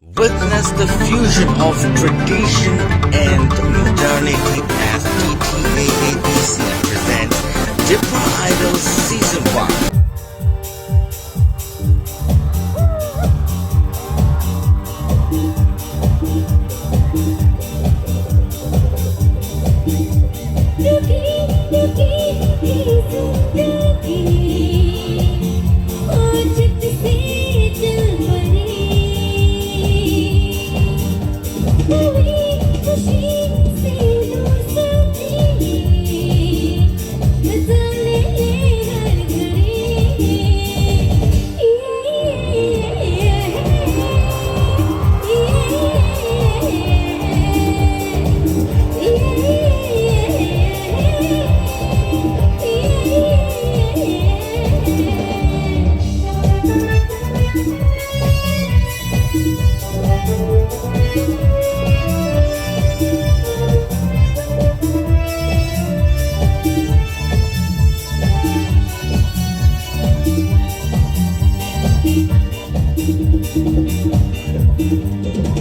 Witness the fusion of tradition and modernity as DTAADC presents Tipra Idol Season 1. Ruki Ruki Zindaagi Chat se chal pari Kali khushi se lo sathi maza le har घड़ी